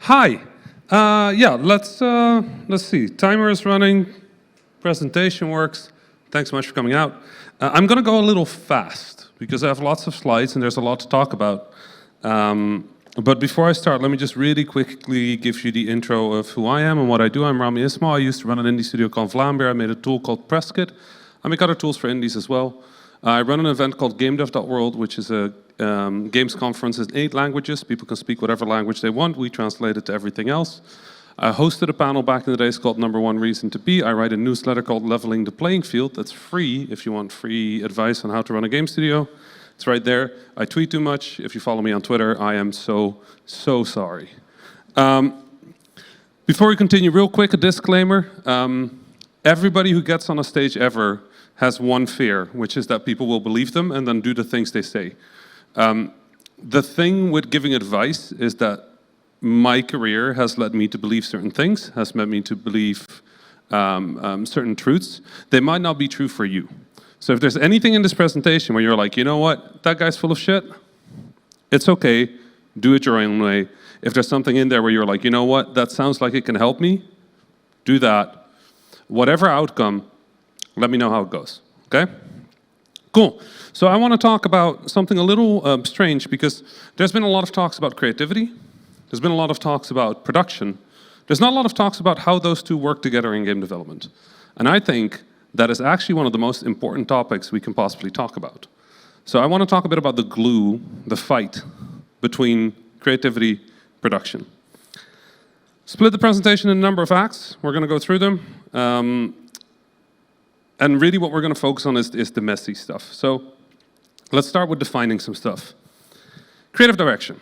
Hi. Yeah, let's see. Timer is running. Presentation works. Thanks so much for coming out. I'm going to go a little fast because I have lots of slides and there's a lot to talk about. But before I start, let me just really quickly give you the intro of who I am and what I do. I'm Rami Ismail. I used to run an indie studio called Vlaanderen. I made a tool called Presskit. I make other tools for indies as well. I run an event called GameDev.world, which is a games conference in 8 languages. People can speak whatever language they want. We translate it to everything else. I hosted a panel back in the days called #1 Reason to Be. I write a newsletter called Leveling the Playing Field. That's free if you want free advice on how to run a game studio. It's right there. I tweet too much. If you follow me on Twitter, I am so sorry. Before we continue, real quick, a disclaimer. Everybody who gets on a stage ever has one fear, which is that people will believe them and then do the things they say. The thing with giving advice is that my career has led me to believe certain things, has led me to believe certain truths. They might not be true for you. So if there's anything in this presentation where you're like, you know what, that guy's full of shit, it's okay, do it your own way. If there's something in there where you're like, you know what, that sounds like it can help me, do that. Whatever outcome, let me know how it goes, okay? Cool. So I want to talk about something a little strange because there's been a lot of talks about creativity. There's been a lot of talks about production. There's not a lot of talks about how those two work together in game development. And I think that is actually one of the most important topics we can possibly talk about. So I want to talk a bit about the glue, the fight between creativity, production. Split the presentation in a number of acts. We're going to go through them. And really what we're going to focus on is the messy stuff. So let's start with defining some stuff. Creative direction.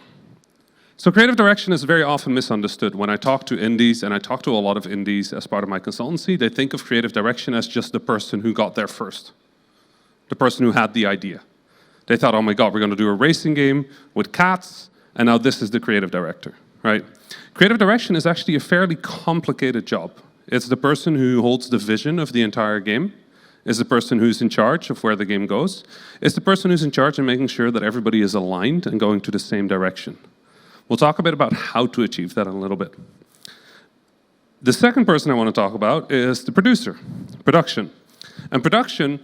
So creative direction is very often misunderstood. When I talk to indies, and I talk to a lot of indies as part of my consultancy, they think of creative direction as just the person who got there first, the person who had the idea. They thought, oh my God, we're going to do a racing game with cats, and now this is the creative director, right? Creative direction is actually a fairly complicated job. It's the person who holds the vision of the entire game. It's the person who's in charge of where the game goes. It's the person who's in charge of making sure that everybody is aligned and going to the same direction. We'll talk a bit about how to achieve that in a little bit. The second person I want to talk about is the producer, production. And production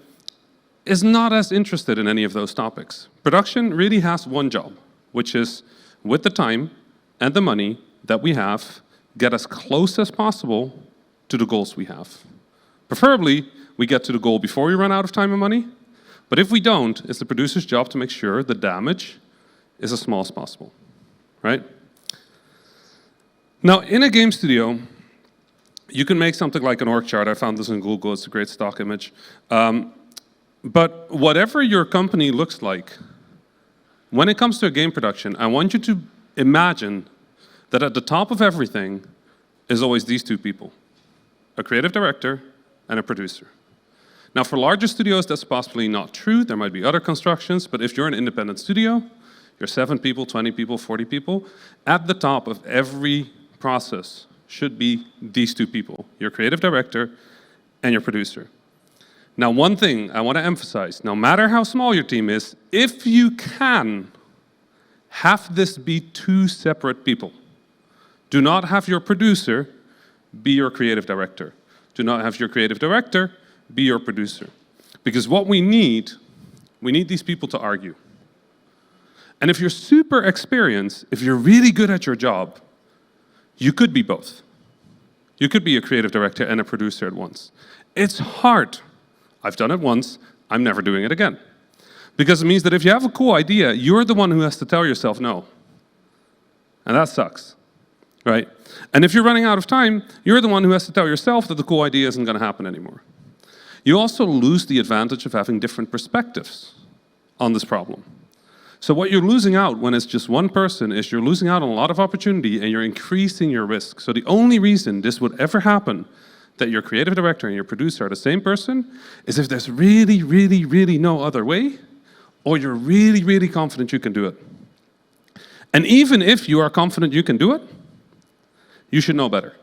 is not as interested in any of those topics. Production really has one job, which is, with the time and the money that we have, get as close as possible to the goals we have. Preferably, we get to the goal before we run out of time and money. But if we don't, it's the producer's job to make sure the damage is as small as possible, right? Now, in a game studio, you can make something like an org chart. I found this in Google. It's a great stock image. But whatever your company looks like, when it comes to a game production, I want you to imagine that at the top of everything is always these two people, a creative director and a producer. Now, for larger studios, that's possibly not true. There might be other constructions, but if you're an independent studio, you're 7 people, 20 people, 40 people, at the top of every process should be these two people, your creative director and your producer. Now, one thing I want to emphasize, no matter how small your team is, if you can, have this be 2 separate people. Do not have your producer be your creative director. Do not have your creative director be your producer. Because what we need these people to argue. And if you're super experienced, if you're really good at your job, you could be both. You could be a creative director and a producer at once. It's hard. I've done it once. I'm never doing it again. Because it means that if you have a cool idea, you're the one who has to tell yourself no. And that sucks, right? And if you're running out of time, you're the one who has to tell yourself that the cool idea isn't going to happen anymore. You also lose the advantage of having different perspectives on this problem. So what you're losing out when it's just one person is you're losing out on a lot of opportunity and you're increasing your risk. So the only reason this would ever happen, that your creative director and your producer are the same person, is if there's really, really, really no other way, or you're really, really confident you can do it. And even if you are confident you can do it, you should know better.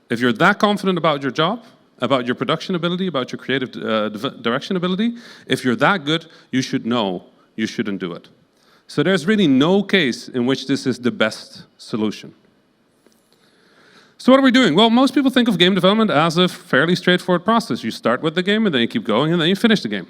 If you're that confident about your job, about your production ability, about your creative direction ability, if you're that good, you should know you shouldn't do it. So there's really no case in which this is the best solution. So what are we doing? Well, most people think of game development as a fairly straightforward process. You start with the game, and then you keep going, and then you finish the game.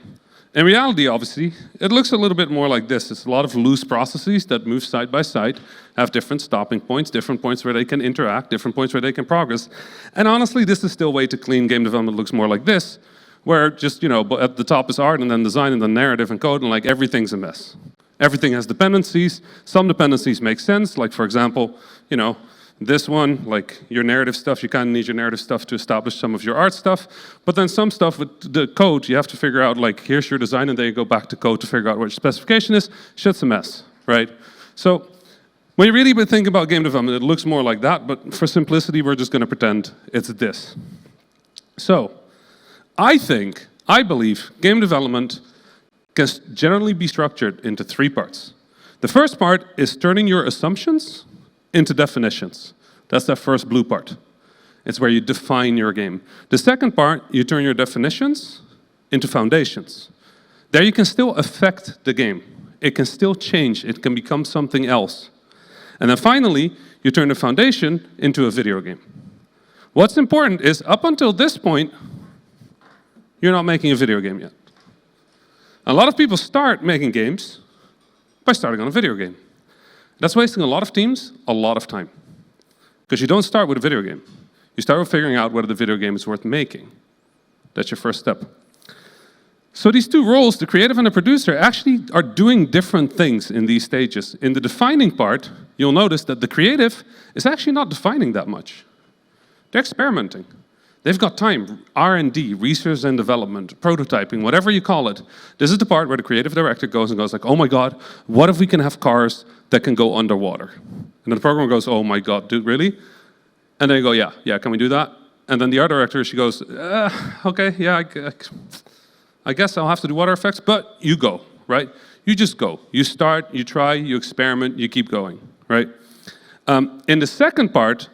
In reality, obviously, it looks a little bit more like this. It's a lot of loose processes that move side by side, have different stopping points, different points where they can interact, different points where they can progress. And honestly, this is still way too clean. Game development looks more like this, where just, at the top is art, and then design, and then narrative and code, and like everything's a mess. Everything has dependencies. Some dependencies make sense, like for example, this one, like your narrative stuff, you kind of need your narrative stuff to establish some of your art stuff. But then some stuff with the code, you have to figure out, like, here's your design, and then you go back to code to figure out what your specification is. Shit's a mess, right? So when you really think about game development, it looks more like that, but for simplicity, we're just going to pretend it's this. So I believe game development can generally be structured into 3 parts. The first part is turning your assumptions into definitions. That's that first blue part. It's where you define your game. The second part, you turn your definitions into foundations. There you can still affect the game. It can still change. It can become something else. And then finally, you turn the foundation into a video game. What's important is, up until this point, you're not making a video game yet. A lot of people start making games by starting on a video game. That's wasting a lot of teams a lot of time. Because you don't start with a video game. You start with figuring out whether the video game is worth making. That's your first step. So these 2 roles, the creative and the producer, actually are doing different things in these stages. In the defining part, you'll notice that the creative is actually not defining that much. They're experimenting. They've got time, R&D, research and development, prototyping, whatever you call it. This is the part where the creative director goes like, oh my God, what if we can have cars that can go underwater? And then the programmer goes, oh my God, dude, really? And then you go, yeah, can we do that? And then the art director, she goes, okay, yeah, I guess I'll have to do water effects, but you go, right? You just go. You start, you try, you experiment, you keep going, right? In the second part,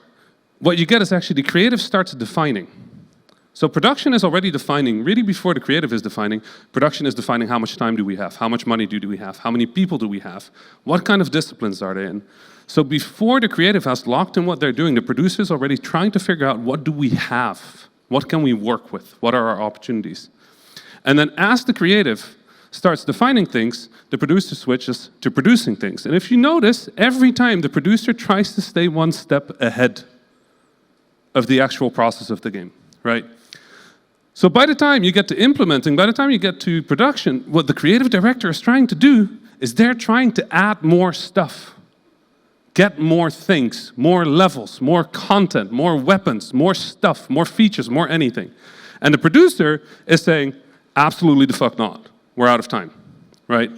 what you get is actually the creative starts defining. So production is already defining, really before the creative is defining, production is defining how much time do we have, how much money do we have, how many people do we have, what kind of disciplines are they in. So before the creative has locked in what they're doing, the producer is already trying to figure out what do we have, what can we work with, what are our opportunities. And then as the creative starts defining things, the producer switches to producing things. And if you notice, every time the producer tries to stay one step ahead of the actual process of the game, right? So by the time you get to implementing, by the time you get to production, what the creative director is trying to do is they're trying to add more stuff, get more things, more levels, more content, more weapons, more stuff, more features, more anything. And the producer is saying, absolutely the fuck not. We're out of time, right?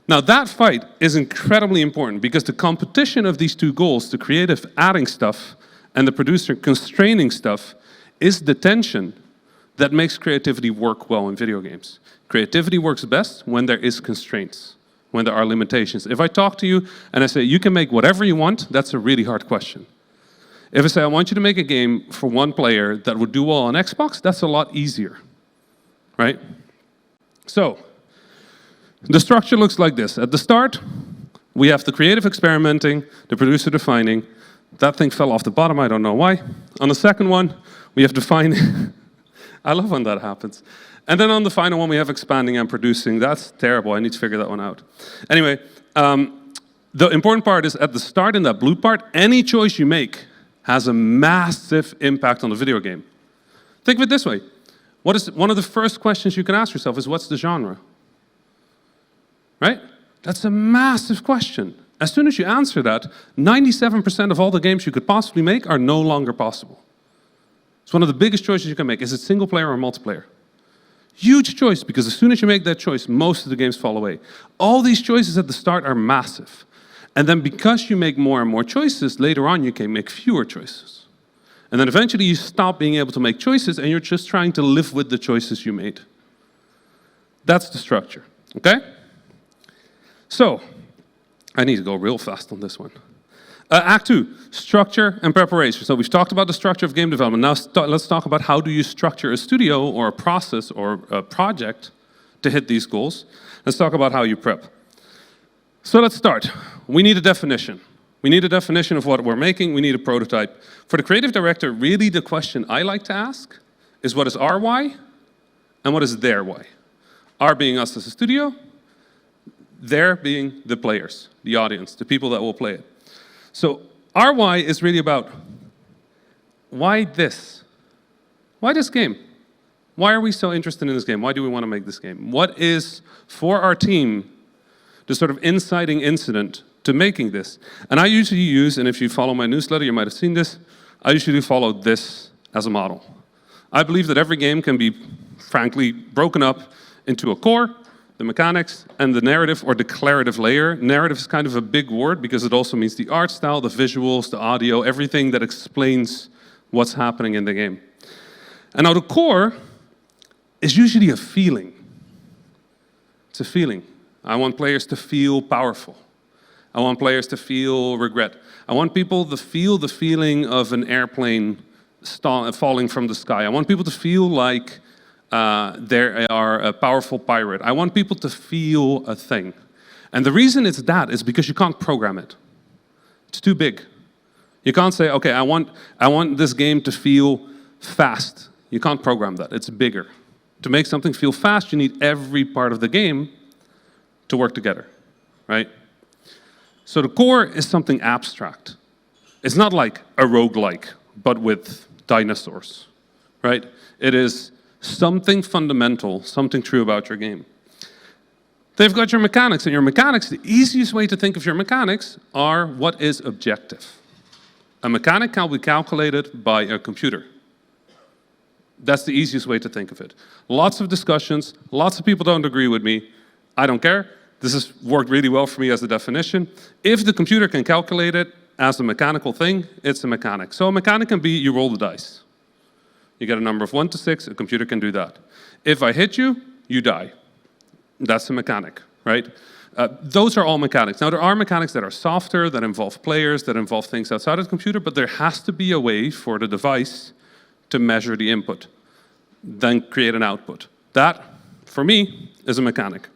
Now that fight is incredibly important because the competition of these 2 goals, the creative adding stuff and the producer constraining stuff, is the tension that makes creativity work well in video games. Creativity works best when there is constraints, when there are limitations. If I talk to you and I say, you can make whatever you want, that's a really hard question. If I say, I want you to make a game for 1 player that would do well on Xbox, that's a lot easier, right? So, the structure looks like this. At the start, we have the creative experimenting, the producer defining. That thing fell off the bottom, I don't know why. On the second one, we have defining. I love when that happens. And then on the final one, we have expanding and producing. That's terrible, I need to figure that one out. Anyway, the important part is at the start in that blue part, any choice you make has a massive impact on the video game. Think of it this way. What is one of the first questions you can ask yourself is, what's the genre? Right? That's a massive question. As soon as you answer that, 97% of all the games you could possibly make are no longer possible. It's one of the biggest choices you can make. Is it single player or multiplayer? Huge choice, because as soon as you make that choice, most of the games fall away. All these choices at the start are massive. And then because you make more and more choices, later on you can make fewer choices. And then eventually you stop being able to make choices and you're just trying to live with the choices you made. That's the structure, okay? So, I need to go real fast on this one. Act 2, structure and preparation. So we've talked about the structure of game development. Now let's talk about how do you structure a studio or a process or a project to hit these goals. Let's talk about how you prep. So let's start. We need a definition. We need a definition of what we're making. We need a prototype. For the creative director, really the question I like to ask is what is our why and what is their why? Our being us as a studio, their being the players, the audience, the people that will play it. So our why is really about why this? Why this game? Why are we so interested in this game? Why do we want to make this game? What is, for our team, the sort of inciting incident to making this? And I usually use, and if you follow my newsletter, you might have seen this, I usually follow this as a model. I believe that every game can be, frankly, broken up into a core, the mechanics, and the narrative or declarative layer. Narrative is kind of a big word because it also means the art style, the visuals, the audio, everything that explains what's happening in the game. And now the core is usually a feeling. It's a feeling. I want players to feel powerful. I want players to feel regret. I want people to feel the feeling of an airplane falling from the sky. I want people to feel like they are a powerful pirate. I want people to feel a thing. And the reason it's that is because you can't program it. It's too big. You can't say, okay, I want this game to feel fast. You can't program that. It's bigger. To make something feel fast, you need every part of the game to work together, right? So the core is something abstract. It's not like a roguelike, but with dinosaurs, right? It is something fundamental, something true about your game. They've got your mechanics, and your mechanics, the easiest way to think of your mechanics are what is objective. A mechanic can be calculated by a computer. That's the easiest way to think of it. Lots of discussions, lots of people don't agree with me. I don't care. This has worked really well for me as a definition. If the computer can calculate it as a mechanical thing, it's a mechanic. So a mechanic can be you roll the dice. You get a number of 1 to 6, a computer can do that. If I hit you, you die. That's a mechanic, right? Those are all mechanics. Now, there are mechanics that are softer, that involve players, that involve things outside of the computer, but there has to be a way for the device to measure the input, then create an output. That, for me, is a mechanic.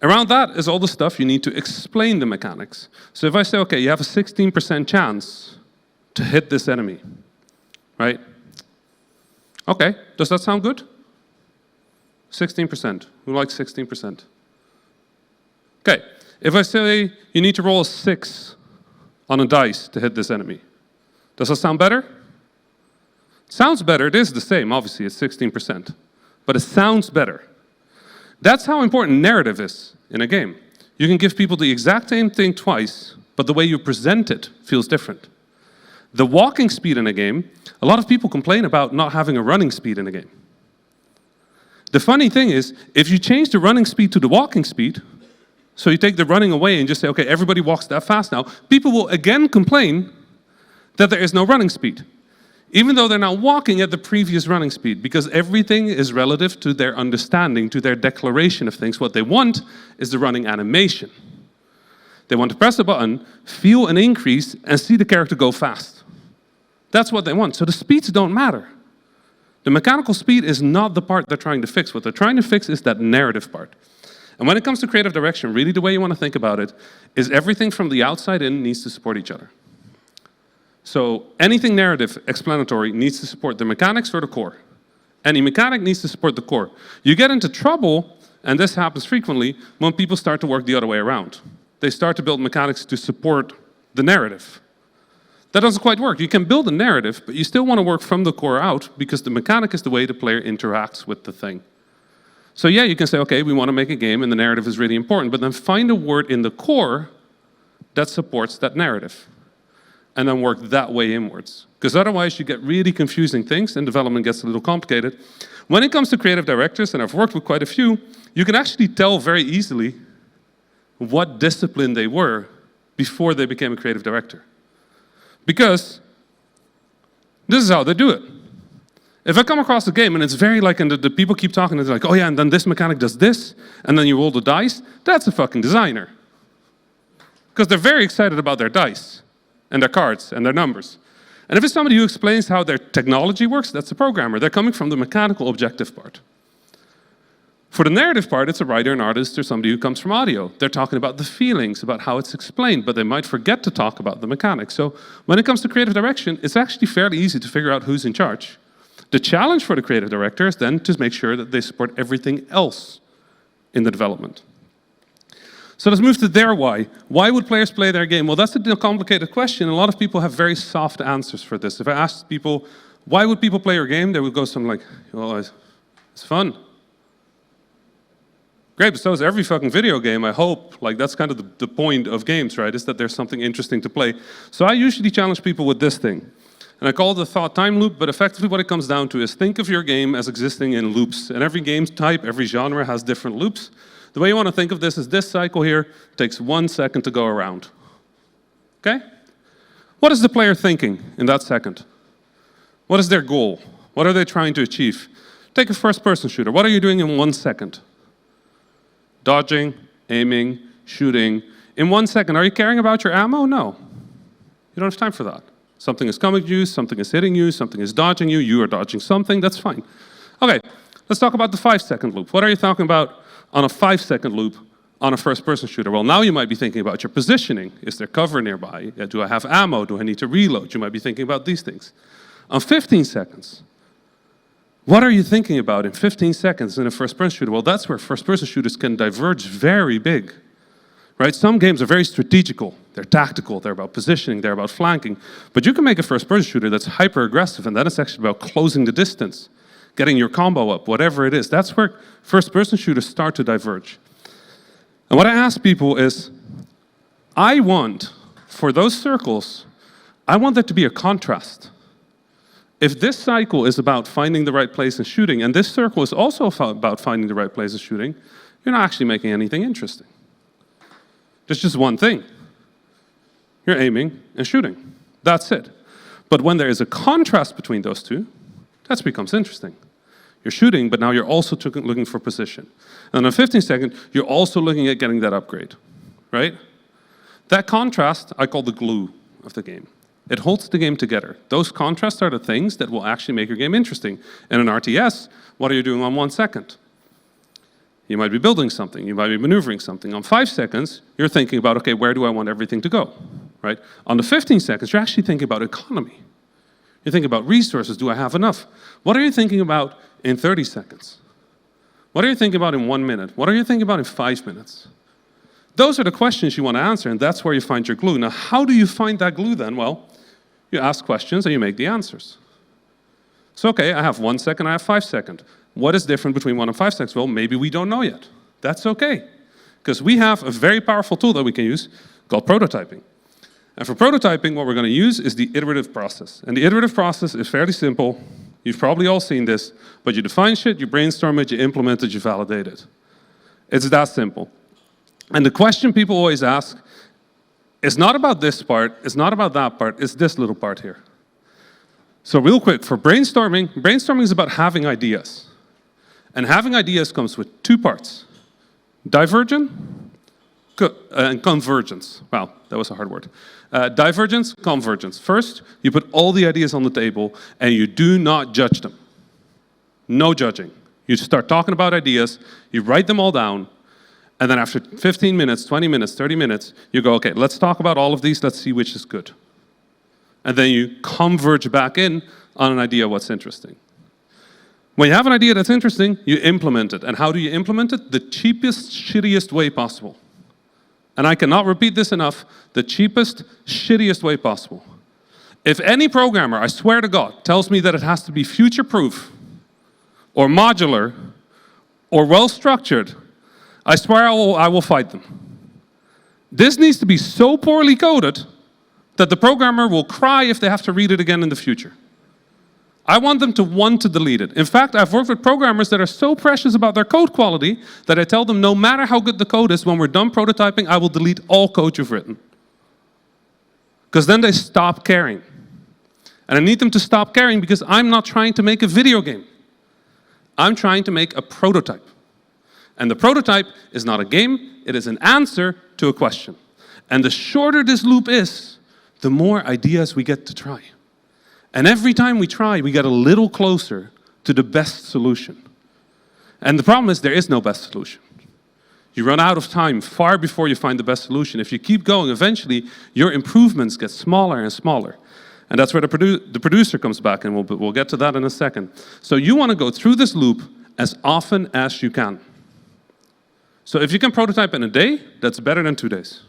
Around that is all the stuff you need to explain the mechanics. So if I say, okay, you have a 16% chance to hit this enemy, right? Okay, does that sound good? 16%. Who likes 16%? Okay, if I say you need to roll a 6 on a dice to hit this enemy, does that sound better? Sounds better. It is the same, obviously, it's 16%. But it sounds better. That's how important narrative is in a game. You can give people the exact same thing twice, but the way you present it feels different. The walking speed in a game, a lot of people complain about not having a running speed in a game. The funny thing is, if you change the running speed to the walking speed, so you take the running away and just say, okay, everybody walks that fast now, people will again complain that there is no running speed, even though they're now walking at the previous running speed, because everything is relative to their understanding, to their declaration of things. What they want is the running animation. They want to press a button, feel an increase, and see the character go fast. That's what they want. So the speeds don't matter. The mechanical speed is not the part they're trying to fix. What they're trying to fix is that narrative part. And when it comes to creative direction, really the way you want to think about it is everything from the outside in needs to support each other. So anything narrative, explanatory, needs to support the mechanics or the core. Any mechanic needs to support the core. You get into trouble, and this happens frequently, when people start to work the other way around. They start to build mechanics to support the narrative. That doesn't quite work. You can build a narrative, but you still want to work from the core out because the mechanic is the way the player interacts with the thing. So yeah, you can say, okay, we want to make a game and the narrative is really important, but then find a word in the core that supports that narrative and then work that way inwards. Because otherwise you get really confusing things and development gets a little complicated. When it comes to creative directors, and I've worked with quite a few, you can actually tell very easily what discipline they were before they became a creative director. Because this is how they do it. If I come across a game and it's very like, and the people keep talking, it's like, oh yeah, and then this mechanic does this, and then you roll the dice, that's a fucking designer. Because they're very excited about their dice, and their cards, and their numbers. And if it's somebody who explains how their technology works, that's a programmer. They're coming from the mechanical objective part. For the narrative part, it's a writer, an artist, or somebody who comes from audio. They're talking about the feelings, about how it's explained, but they might forget to talk about the mechanics. So when it comes to creative direction, it's actually fairly easy to figure out who's in charge. The challenge for the creative director is then to make sure that they support everything else in the development. So let's move to their why. Why would players play their game? Well, that's a complicated question. A lot of people have very soft answers for this. If I asked people, why would people play your game? They would go something like, well, it's fun. Great, but so is every fucking video game, I hope. Like, that's kind of the point of games, right? Is that there's something interesting to play. So I usually challenge people with this thing. And I call it the thought time loop, but effectively what it comes down to is think of your game as existing in loops. And every game type, every genre has different loops. The way you want to think of this is this cycle here takes 1 second to go around. Okay? What is the player thinking in that second? What is their goal? What are they trying to achieve? Take a first-person shooter. What are you doing in 1 second? Dodging, aiming, shooting. In 1 second, are you caring about your ammo? No. You don't have time for that. Something is coming to you, something is hitting you, something is dodging you, you are dodging something, that's fine. Okay, let's talk about the 5-second loop. What are you talking about on a 5-second loop on a first-person shooter? Well, now you might be thinking about your positioning. Is there cover nearby? Do I have ammo? Do I need to reload? You might be thinking about these things. On 15 seconds, what are you thinking about in 15 seconds in a first-person shooter? Well, that's where first-person shooters can diverge very big. Right? Some games are very strategical. They're tactical. They're about positioning. They're about flanking. But you can make a first-person shooter that's hyper-aggressive, and then it's actually about closing the distance, getting your combo up, whatever it is. That's where first-person shooters start to diverge. And what I ask people is, I want, for those circles, I want there to be a contrast. If this cycle is about finding the right place and shooting, and this circle is also about finding the right place and shooting, you're not actually making anything interesting. There's just one thing. You're aiming and shooting. That's it. But when there is a contrast between those two, that becomes interesting. You're shooting, but now you're also looking for position. And on 15 seconds, you're also looking at getting that upgrade, right? That contrast, I call the glue of the game. It holds the game together. Those contrasts are the things that will actually make your game interesting. In an RTS, what are you doing on 1 second? You might be building something. You might be maneuvering something. On 5 seconds, you're thinking about, okay, where do I want everything to go, right? On the 15 seconds, you're actually thinking about economy. You're thinking about resources. Do I have enough? What are you thinking about in 30 seconds? What are you thinking about in 1 minute? What are you thinking about in 5 minutes? Those are the questions you want to answer, and that's where you find your glue. Now, how do you find that glue then? Well, you ask questions and you make the answers. So, okay, I have 1 second, I have 5 seconds. What is different between 1 and 5 seconds? Well, maybe we don't know yet. That's okay. Because we have a very powerful tool that we can use called prototyping. And for prototyping, what we're going to use is the iterative process. And the iterative process is fairly simple. You've probably all seen this, but you define shit, you brainstorm it, you implement it, you validate it. It's that simple. And the question people always ask, it's not about this part, it's not about that part, it's this little part here. So real quick, for brainstorming, brainstorming is about having ideas. And having ideas comes with 2 parts. Divergence and convergence. Wow, that was a hard word. Divergence, convergence. First, you put all the ideas on the table and you do not judge them. No judging. You start talking about ideas, you write them all down, and then after 15 minutes, 20 minutes, 30 minutes, you go, okay, let's talk about all of these, let's see which is good. And then you converge back in on an idea of what's interesting. When you have an idea that's interesting, you implement it. And how do you implement it? The cheapest, shittiest way possible. And I cannot repeat this enough, the cheapest, shittiest way possible. If any programmer, I swear to God, tells me that it has to be future-proof, or modular, or well-structured, I swear I will fight them. This needs to be so poorly coded that the programmer will cry if they have to read it again in the future. I want them to want to delete it. In fact, I've worked with programmers that are so precious about their code quality that I tell them no matter how good the code is, when we're done prototyping, I will delete all code you've written. Because then they stop caring. And I need them to stop caring because I'm not trying to make a video game. I'm trying to make a prototype. And the prototype is not a game, it is an answer to a question. And the shorter this loop is, the more ideas we get to try. And every time we try, we get a little closer to the best solution. And the problem is there is no best solution. You run out of time far before you find the best solution. If you keep going, eventually your improvements get smaller and smaller. And that's where the producer comes back, and we'll get to that in a second. So you want to go through this loop as often as you can. So if you can prototype in a day, that's better than 2 days.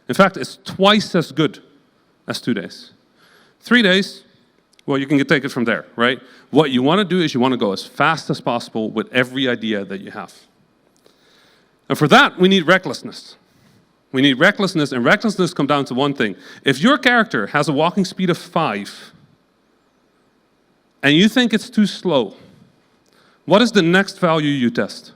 In fact, it's twice as good as 2 days. 3 days, well, you can take it from there, right? What you want to do is you want to go as fast as possible with every idea that you have. And for that, we need recklessness. We need recklessness, and recklessness comes down to one thing. If your character has a walking speed of 5, and you think it's too slow, what is the next value you test?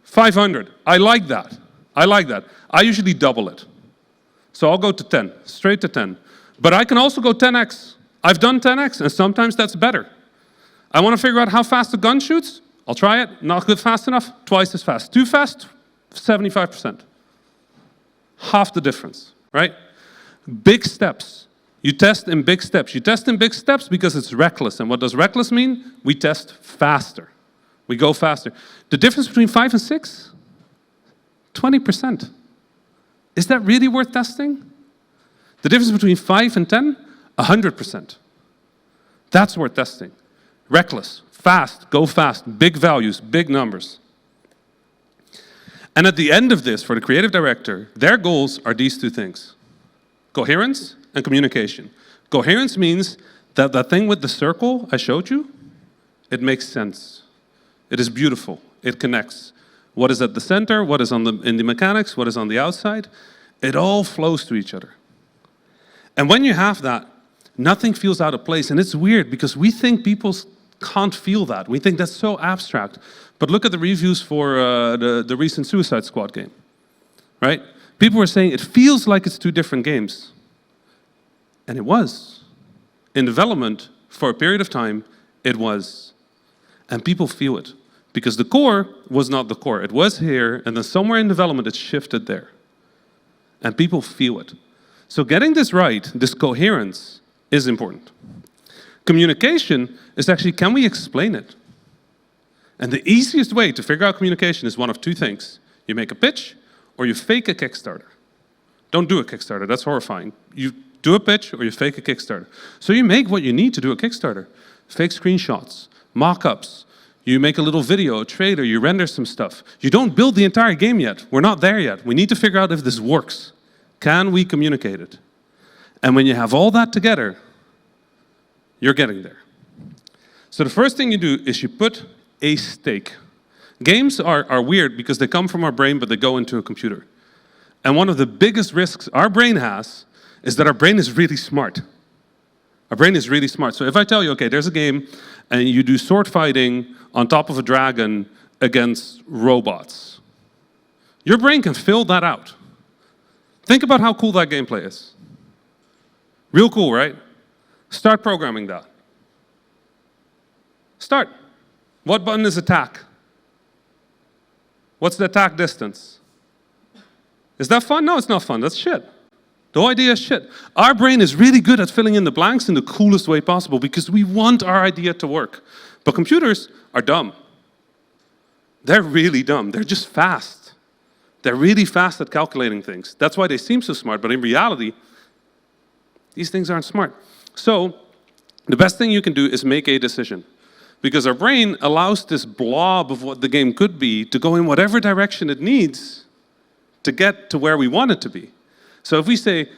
500. I like that. I like that. I usually double it. So I'll go to 10, straight to 10. But I can also go 10x. I've done 10x, and sometimes that's better. I want to figure out how fast the gun shoots. I'll try it. Not good fast enough, twice as fast. Too fast, 75%. Half the difference, right? Big steps. You test in big steps. You test in big steps because it's reckless. And what does reckless mean? We test faster. We go faster. The difference between 5 and 6? 20%. Is that really worth testing? The difference between 5 and 10? 100%. That's worth testing. Reckless, fast, go fast, big values, big numbers. And at the end of this, for the creative director, their goals are these two things: coherence and communication. Coherence means that that thing with the circle I showed you, it makes sense. It is beautiful. It connects. What is at the center, what is in the mechanics, what is on the outside, it all flows to each other. And when you have that, nothing feels out of place. And it's weird because we think people can't feel that. We think that's so abstract. But look at the reviews for the recent Suicide Squad game, right? People were saying it feels like it's two different games. And it was. In development, for a period of time, it was. And people feel it. Because the core was not the core. It was here, and then somewhere in development it shifted there. And people feel it. So getting this right, this coherence, is important. Communication is actually, can we explain it? And the easiest way to figure out communication is one of two things. You make a pitch, or you fake a Kickstarter. Don't do a Kickstarter, that's horrifying. You do a pitch, or you fake a Kickstarter. So you make what you need to do a Kickstarter. Fake screenshots, mock-ups. You make a little video, a trailer, you render some stuff. You don't build the entire game yet. We're not there yet. We need to figure out if this works. Can we communicate it? And when you have all that together, you're getting there. So the first thing you do is you put a stake. Games are weird because they come from our brain, but they go into a computer. And one of the biggest risks our brain has is that our brain is really smart. Our brain is really smart. So if I tell you, okay, there's a game, and you do sword fighting on top of a dragon against robots, your brain can fill that out. Think about how cool that gameplay is. Real cool, right? Start programming that. Start. What button is attack? What's the attack distance? Is that fun? No, it's not fun. That's shit. The whole idea is shit. Our brain is really good at filling in the blanks in the coolest way possible because we want our idea to work. But computers are dumb. They're really dumb. They're just fast. They're really fast at calculating things. That's why they seem so smart, but in reality, these things aren't smart. So the best thing you can do is make a decision. Because our brain allows this blob of what the game could be to go in whatever direction it needs to get to where we want it to be. So if we say,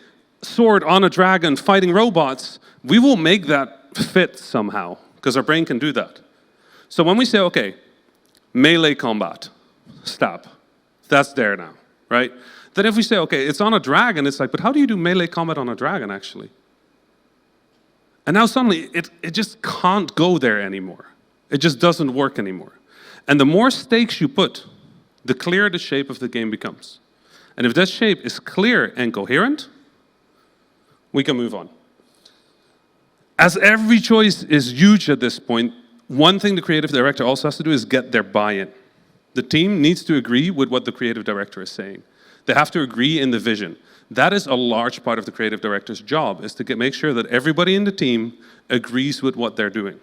sword on a dragon fighting robots, we will make that fit somehow, because our brain can do that. So when we say, okay, melee combat, stab, that's there now, right? Then if we say, okay, it's on a dragon, it's like, but how do you do melee combat on a dragon, actually? And now suddenly, it just can't go there anymore. It just doesn't work anymore. And the more stakes you put, the clearer the shape of the game becomes. And if that shape is clear and coherent, we can move on. As every choice is huge at this point, one thing the creative director also has to do is get their buy-in. The team needs to agree with what the creative director is saying. They have to agree in the vision. That is a large part of the creative director's job, is to make sure that everybody in the team agrees with what they're doing,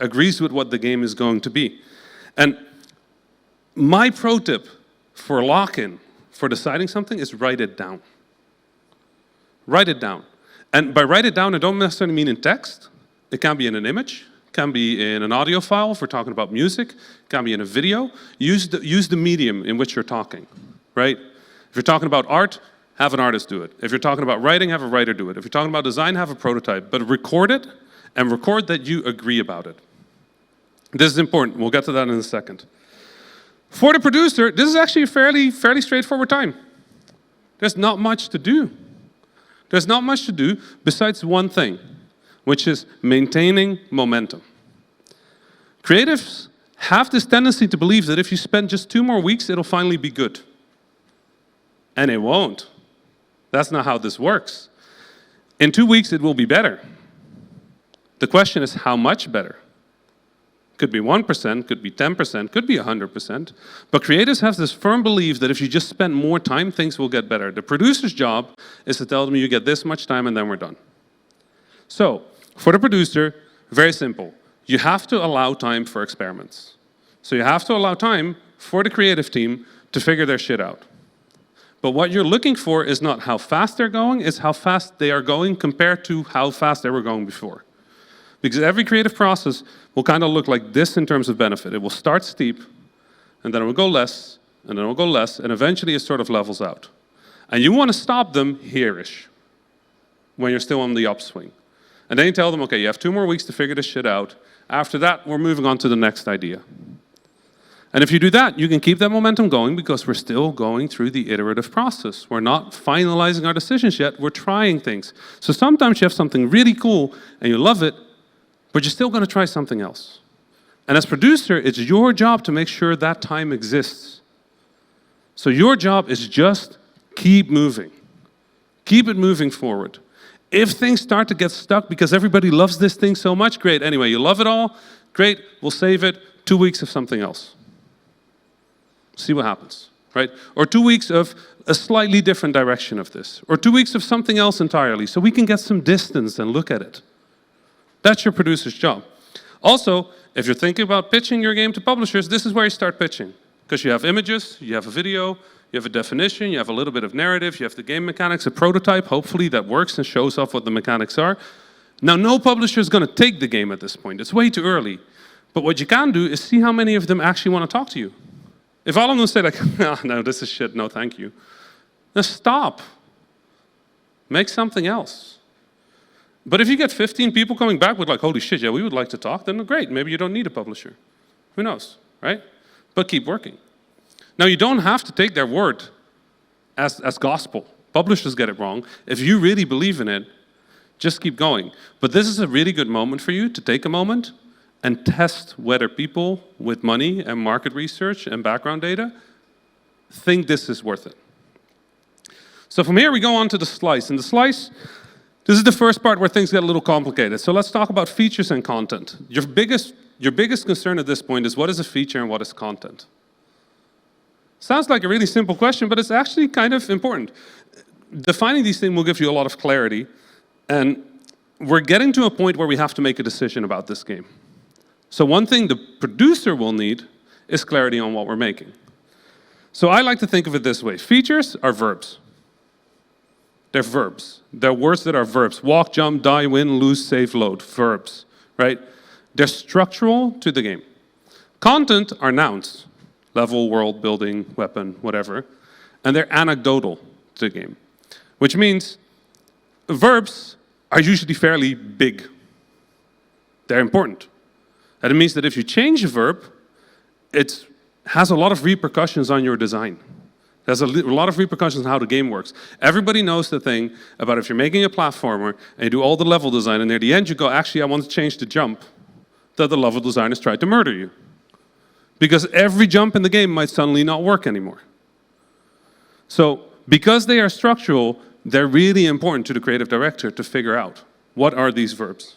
agrees with what the game is going to be. And my pro tip for lock-in, for deciding something, is write it down. Write it down. And by write it down, I don't necessarily mean in text. It can be in an image, can be in an audio file if we're talking about music, can be in a video. Use the medium in which you're talking, right? If you're talking about art, have an artist do it. If you're talking about writing, have a writer do it. If you're talking about design, have a prototype. But record it, and record that you agree about it. This is important. We'll get to that in a second. For the producer, this is actually a fairly straightforward time. There's not much to do. There's not much to do besides one thing, which is maintaining momentum. Creatives have this tendency to believe that if you spend just 2 more weeks, it'll finally be good. And it won't. That's not how this works. In 2 weeks, it will be better. The question is how much better? Could be 1%, could be 10%, could be 100%. But creatives have this firm belief that if you just spend more time, things will get better. The producer's job is to tell them you get this much time and then we're done. So, for the producer, very simple. You have to allow time for experiments. So you have to allow time for the creative team to figure their shit out. But what you're looking for is not how fast they're going, it's how fast they are going compared to how fast they were going before. Because every creative process will kind of look like this in terms of benefit. It will start steep, and then it will go less, and then it will go less, and eventually it sort of levels out. And you want to stop them here-ish, when you're still on the upswing. And then you tell them, okay, you have 2 more weeks to figure this shit out. After that, we're moving on to the next idea. And if you do that, you can keep that momentum going because we're still going through the iterative process. We're not finalizing our decisions yet, we're trying things. So sometimes you have something really cool and you love it, but you're still going to try something else. And as producer, it's your job to make sure that time exists. So your job is just keep moving. Keep it moving forward. If things start to get stuck because everybody loves this thing so much, great. Anyway, you love it all, great, we'll save it. 2 weeks of something else. See what happens, right? Or 2 weeks of a slightly different direction of this. Or 2 weeks of something else entirely, so we can get some distance and look at it. That's your producer's job. Also, if you're thinking about pitching your game to publishers, this is where you start pitching. Because you have images, you have a video, you have a definition, you have a little bit of narrative, you have the game mechanics, a prototype, hopefully that works and shows off what the mechanics are. Now, no publisher is going to take the game at this point. It's way too early. But what you can do is see how many of them actually want to talk to you. If all of them say like, oh, no, this is shit, no thank you, then stop. Make something else. But if you get 15 people coming back with like, holy shit, yeah, we would like to talk, then great, maybe you don't need a publisher. Who knows, right? But keep working. Now, you don't have to take their word as gospel. Publishers get it wrong. If you really believe in it, just keep going. But this is a really good moment for you to take a moment and test whether people with money and market research and background data think this is worth it. So from here we go on to the slice. And the slice, this is the first part where things get a little complicated. So let's talk about features and content. Your biggest concern at this point is what is a feature and what is content? Sounds like a really simple question, but it's actually kind of important. Defining these things will give you a lot of clarity. And we're getting to a point where we have to make a decision about this game. So one thing the producer will need is clarity on what we're making. So I like to think of it this way. Features are verbs. They're verbs. They're words that are verbs. Walk, jump, die, win, lose, save, load. Verbs, right? They're structural to the game. Content are nouns. Level, world, building, weapon, whatever. And they're anecdotal to the game. Which means verbs are usually fairly big. They're important. And it means that if you change a verb, it has a lot of repercussions on your design. There's a lot of repercussions on how the game works. Everybody knows the thing about if you're making a platformer and you do all the level design and near the end you go, actually I want to change the jump, that the level designers tried to murder you. Because every jump in the game might suddenly not work anymore. So because they are structural, they're really important to the creative director to figure out what are these verbs.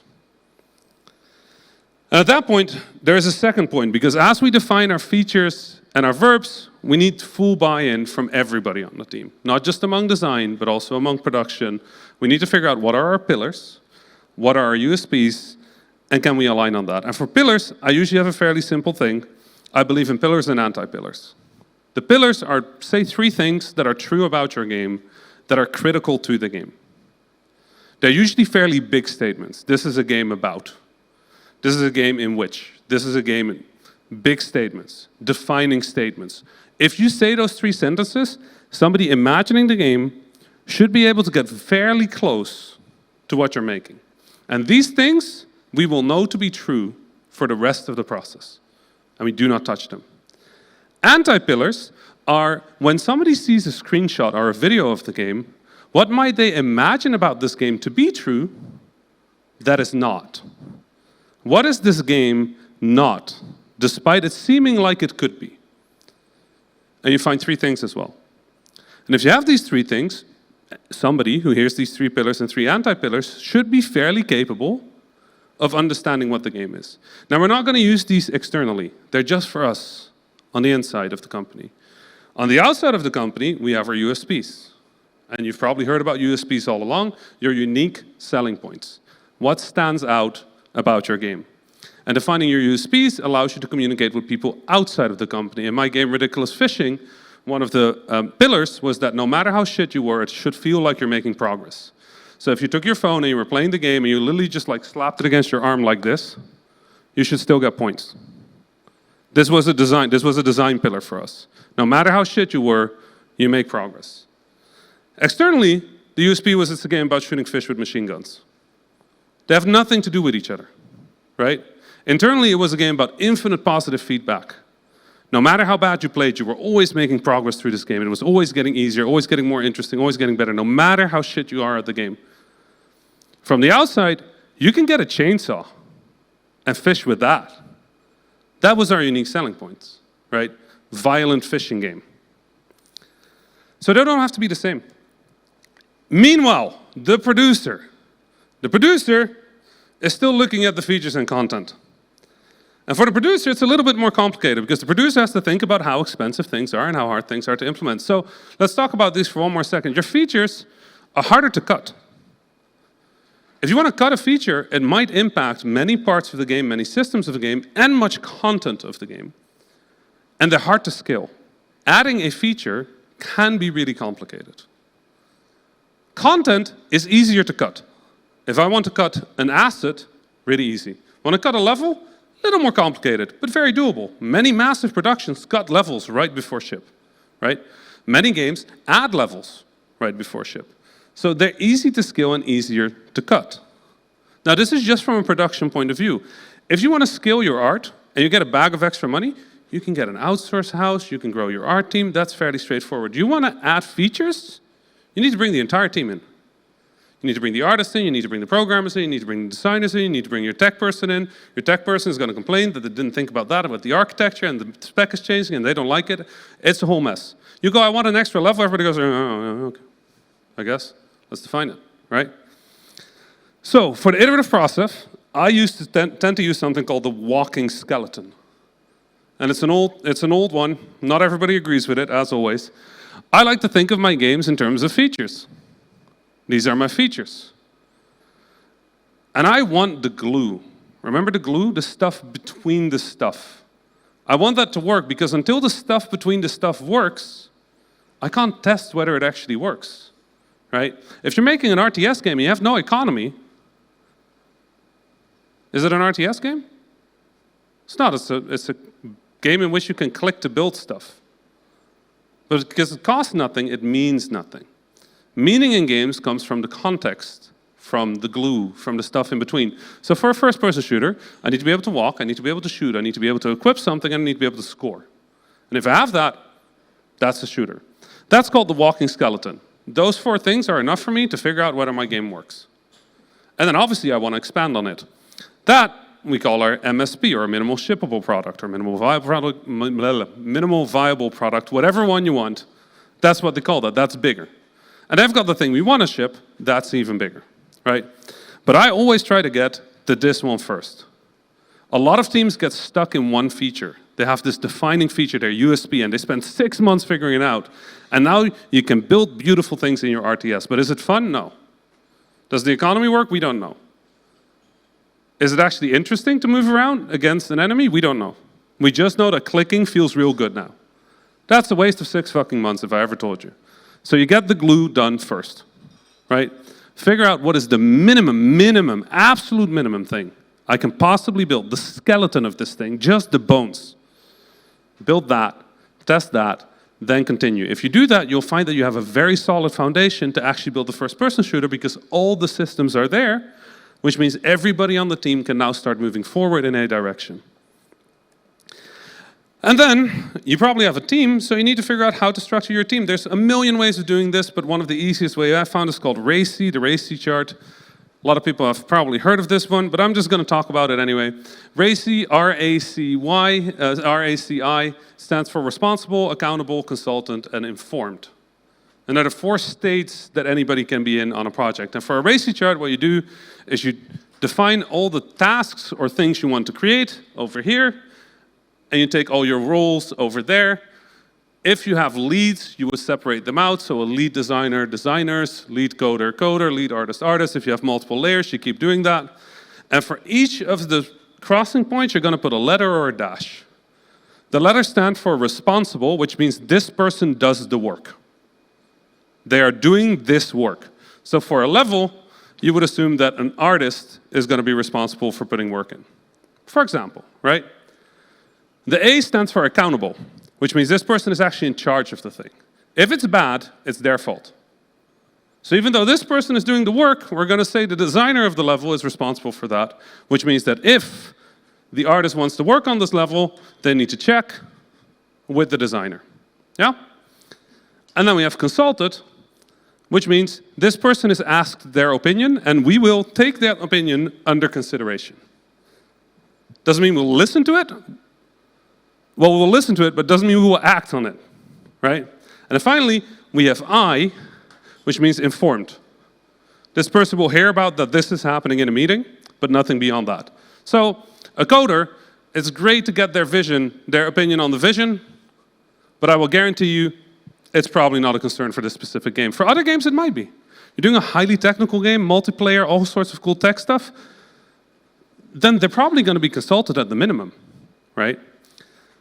And at that point, there is a second point, because as we define our features and our verbs, we need full buy-in from everybody on the team. Not just among design, but also among production. We need to figure out what are our pillars, what are our USPs, And can we align on that? And for pillars, I usually have a fairly simple thing. I believe in pillars and anti-pillars. The pillars are, say, 3 things that are true about your game that are critical to the game. They're usually fairly big statements. This is a game about. This is a game in which. This is a game in big statements, defining statements. If you say those 3 sentences, somebody imagining the game should be able to get fairly close to what you're making. And these things we will know to be true for the rest of the process. And we do not touch them. Anti-pillars are when somebody sees a screenshot or a video of the game, what might they imagine about this game to be true that is not? What is this game not, despite it seeming like it could be? And you find 3 things as well. And if you have these 3 things, somebody who hears these 3 pillars and 3 anti-pillars should be fairly capable of understanding what the game is. Now, we're not going to use these externally. They're just for us on the inside of the company. On the outside of the company, we have our USPs. And you've probably heard about USPs all along, your unique selling points. What stands out about your game? And defining your USPs allows you to communicate with people outside of the company. In my game, Ridiculous Fishing, one of the pillars was that no matter how shit you were, it should feel like you're making progress. So if you took your phone and you were playing the game and you literally just like slapped it against your arm like this, you should still get points. This was a design pillar for us. No matter how shit you were, you make progress. Externally, the USP was it's a game about shooting fish with machine guns. They have nothing to do with each other, right? Internally, it was a game about infinite positive feedback. No matter how bad you played, you were always making progress through this game. It was always getting easier, always getting more interesting, always getting better, no matter how shit you are at the game. From the outside, you can get a chainsaw and fish with that. That was our unique selling points, right? Violent fishing game. So they don't have to be the same. Meanwhile, the producer is still looking at the features and content. And for the producer, it's a little bit more complicated because the producer has to think about how expensive things are and how hard things are to implement. So let's talk about this for one more second. Your features are harder to cut. If you want to cut a feature, it might impact many parts of the game, many systems of the game, and much content of the game. And they're hard to scale. Adding a feature can be really complicated. Content is easier to cut. If I want to cut an asset, really easy. Want to cut a level? A little more complicated, but very doable. Many massive productions cut levels right before ship, right? Many games add levels right before ship. So they're easy to scale and easier to cut. Now, this is just from a production point of view. If you want to scale your art and you get a bag of extra money, you can get an outsource house, you can grow your art team. That's fairly straightforward. You want to add features? You need to bring the entire team in. You need to bring the artists in, you need to bring the programmers in, you need to bring the designers in, you need to bring your tech person in. Your tech person is going to complain that they didn't think about that, about the architecture, and the spec is changing, and they don't like it. It's a whole mess. You go, I want an extra level, everybody goes, oh, okay, I guess. Let's define it, right? So, for the iterative process, I tend to use something called the walking skeleton. And it's an old one. Not everybody agrees with it, as always. I like to think of my games in terms of features. These are my features. And I want the glue. Remember the glue? The stuff between the stuff. I want that to work because until the stuff between the stuff works, I can't test whether it actually works, right? If you're making an RTS game and you have no economy, is it an RTS game? It's not. It's a game in which you can click to build stuff. But because it costs nothing, it means nothing. Meaning in games comes from the context, from the glue, from the stuff in between. So for a first-person shooter, I need to be able to walk, I need to be able to shoot, I need to be able to equip something, and I need to be able to score. And if I have that, that's a shooter. That's called the walking skeleton. Those 4 things are enough for me to figure out whether my game works. And then obviously I want to expand on it. That we call our MSP, or a minimal shippable product, or minimal viable product, whatever one you want. That's what they call that. That's bigger. And I've got the thing we want to ship, that's even bigger, right? But I always try to get to this one first. A lot of teams get stuck in one feature. They have this defining feature, their USP, and they spend 6 months figuring it out. And now you can build beautiful things in your RTS. But is it fun? No. Does the economy work? We don't know. Is it actually interesting to move around against an enemy? We don't know. We just know that clicking feels real good now. That's a waste of 6 fucking months if I ever told you. So you get the glue done first, right? Figure out what is the minimum, absolute minimum thing I can possibly build, the skeleton of this thing, just the bones. Build that, test that, then continue. If you do that, you'll find that you have a very solid foundation to actually build the first-person shooter because all the systems are there, which means everybody on the team can now start moving forward in a direction. And then, you probably have a team, so you need to figure out how to structure your team. There's a million ways of doing this, but one of the easiest ways I found is called RACI, the RACI chart. A lot of people have probably heard of this one, but I'm just going to talk about it anyway. RACI, R-A-C-I, stands for responsible, accountable, consultant, and informed. And there are 4 states that anybody can be in on a project. And for a RACI chart, what you do is you define all the tasks or things you want to create over here, and you take all your roles over there. If you have leads, you would separate them out. So a lead designer, designers, lead coder, coder, lead artist, artist. If you have multiple layers, you keep doing that. And for each of the crossing points, you're going to put a letter or a dash. The letters stand for responsible, which means this person does the work. They are doing this work. So for a level, you would assume that an artist is going to be responsible for putting work in. For example, right? The A stands for accountable, which means this person is actually in charge of the thing. If it's bad, it's their fault. So even though this person is doing the work, we're going to say the designer of the level is responsible for that, which means that if the artist wants to work on this level, they need to check with the designer. Yeah? And then we have consulted, which means this person is asked their opinion, and we will take that opinion under consideration. Doesn't mean we'll listen to it. Well, we'll listen to it, but doesn't mean we will act on it, right? And then finally, we have I, which means informed. This person will hear about that this is happening in a meeting, but nothing beyond that. So a coder, it's great to get their vision, their opinion on the vision, but I will guarantee you it's probably not a concern for this specific game. For other games, it might be. You're doing a highly technical game, multiplayer, all sorts of cool tech stuff, then they're probably going to be consulted at the minimum, right?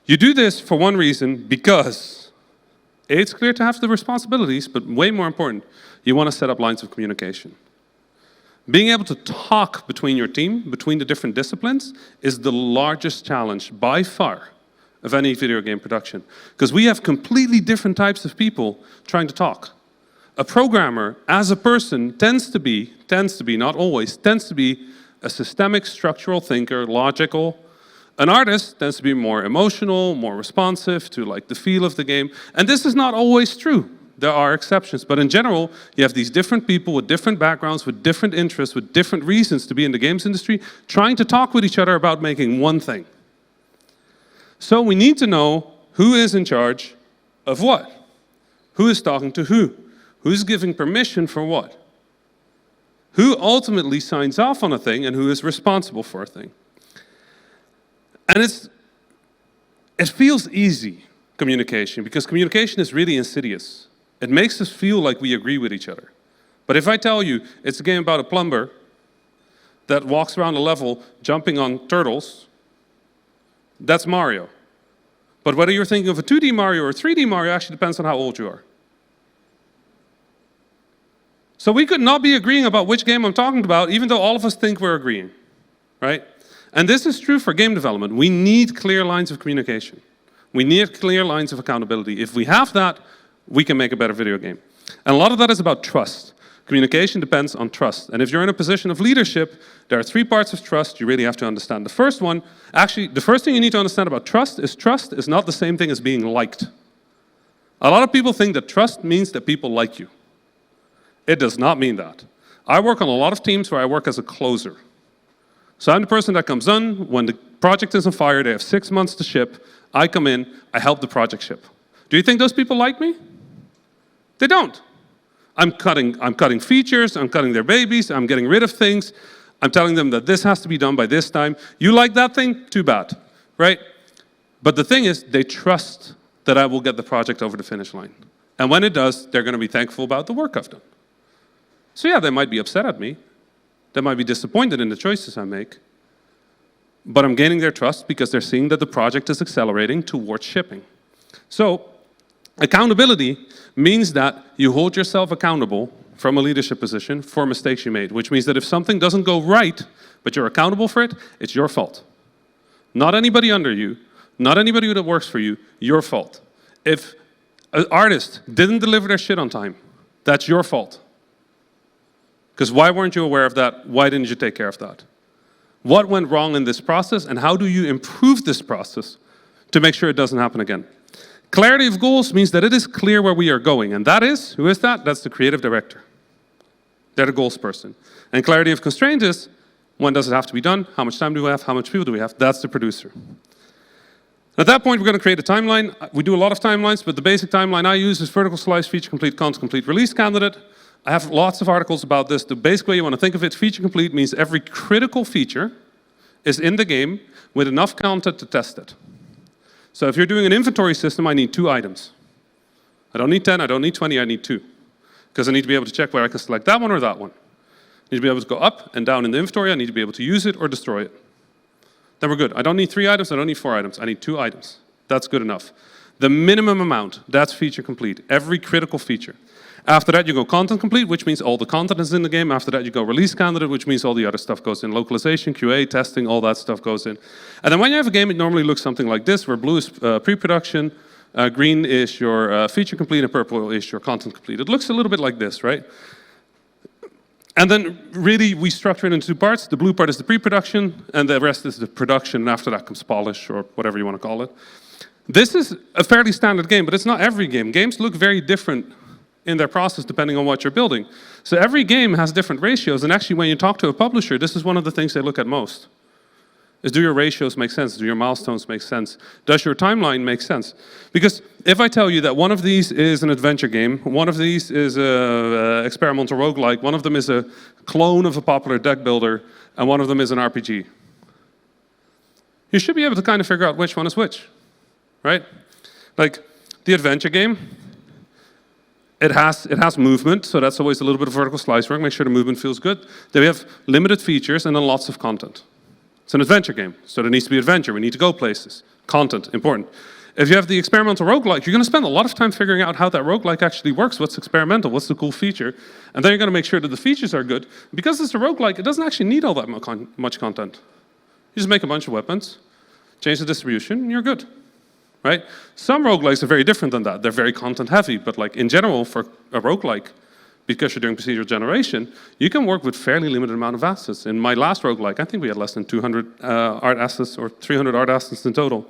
You do this for one reason, because it's clear to have the responsibilities, but way more important, you want to set up lines of communication. Being able to talk between your team, between the different disciplines, is the largest challenge by far of any video game production. Because we have completely different types of people trying to talk. A programmer, as a person, tends to be, not always, tends to be a systemic, structural thinker, logical. An artist tends to be more emotional, more responsive to like the feel of the game. And this is not always true. There are exceptions. But in general, you have these different people with different backgrounds, with different interests, with different reasons to be in the games industry, trying to talk with each other about making one thing. So we need to know who is in charge of what. Who is talking to who? Who's giving permission for what? Who ultimately signs off on a thing and who is responsible for a thing? And it feels easy, communication, because communication is really insidious. It makes us feel like we agree with each other. But if I tell you it's a game about a plumber that walks around a level jumping on turtles, that's Mario. But whether you're thinking of a 2D Mario or a 3D Mario actually depends on how old you are. So we could not be agreeing about which game I'm talking about, even though all of us think we're agreeing, right? And this is true for game development. We need clear lines of communication. We need clear lines of accountability. If we have that, we can make a better video game. And a lot of that is about trust. Communication depends on trust. And if you're in a position of leadership, there are 3 parts of trust you really have to understand. The first one, actually, the first thing you need to understand about trust is not the same thing as being liked. A lot of people think that trust means that people like you. It does not mean that. I work on a lot of teams where I work as a closer. So I'm the person that comes in, when the project is on fire, they have 6 months to ship, I come in, I help the project ship. Do you think those people like me? They don't. I'm cutting features, I'm cutting their babies, I'm getting rid of things, I'm telling them that this has to be done by this time. You like that thing? Too bad, right? But the thing is, they trust that I will get the project over the finish line. And when it does, they're going to be thankful about the work I've done. So yeah, they might be upset at me. They might be disappointed in the choices I make. but I'm gaining their trust because they're seeing that the project is accelerating towards shipping. So accountability means that you hold yourself accountable from a leadership position for mistakes you made, which means that if something doesn't go right, but you're accountable for it, it's your fault. Not anybody under you, not anybody that works for you, your fault. If an artist didn't deliver their shit on time, that's your fault. Because why weren't you aware of that? Why didn't you take care of that? What went wrong in this process, and how do you improve this process to make sure it doesn't happen again? Clarity of goals means that it is clear where we are going, and that is, who is that? That's the creative director. They're the goals person. And clarity of constraint is, when does it have to be done? How much time do we have? How much people do we have? That's the producer. At that point, we're going to create a timeline. We do a lot of timelines, but the basic timeline I use is vertical slice, feature complete, content complete, release candidate. I have lots of articles about this. The basic way you want to think of it, feature complete means every critical feature is in the game with enough content to test it. So if you're doing an inventory system, I need 2 items. I don't need 10, I don't need 20, I need 2. Because I need to be able to check where I can select that one or that one. I need to be able to go up and down in the inventory. I need to be able to use it or destroy it. Then we're good. I don't need 3 items, I don't need 4 items. I need 2 items. That's good enough. The minimum amount, that's feature complete. Every critical feature. After that, you go content complete, which means all the content is in the game. After that, you go release candidate, which means all the other stuff goes in. Localization, QA, testing, all that stuff goes in. And then when you have a game, it normally looks something like this, where blue is pre-production, green is your feature complete, and purple is your content complete. It looks a little bit like this, right? And then really, we structure it into 2 parts. The blue part is the pre-production, and the rest is the production, and after that comes polish, or whatever you want to call it. This is a fairly standard game, but it's not every game. Games look very different in their process depending on what you're building. So every game has different ratios, and actually when you talk to a publisher, this is one of the things they look at most. Is, do your ratios make sense? Do your milestones make sense? Does your timeline make sense? Because if I tell you that one of these is an adventure game, one of these is an experimental roguelike, one of them is a clone of a popular deck builder, and one of them is an RPG, you should be able to kind of figure out which one is which, right? Like the adventure game, it has movement, so that's always a little bit of vertical slice work, make sure the movement feels good. Then we have limited features and then lots of content. It's an adventure game, so there needs to be adventure, we need to go places. Content, important. If you have the experimental roguelike, you're going to spend a lot of time figuring out how that roguelike actually works, what's experimental, what's the cool feature, and then you're going to make sure that the features are good. Because it's a roguelike, it doesn't actually need all that much content. You just make a bunch of weapons, change the distribution, and you're good. Right? Some roguelikes are very different than that. They're very content heavy, but like in general for a roguelike, because you're doing procedural generation, you can work with fairly limited amount of assets. In my last roguelike, I think we had less than 200 art assets or 300 art assets in total.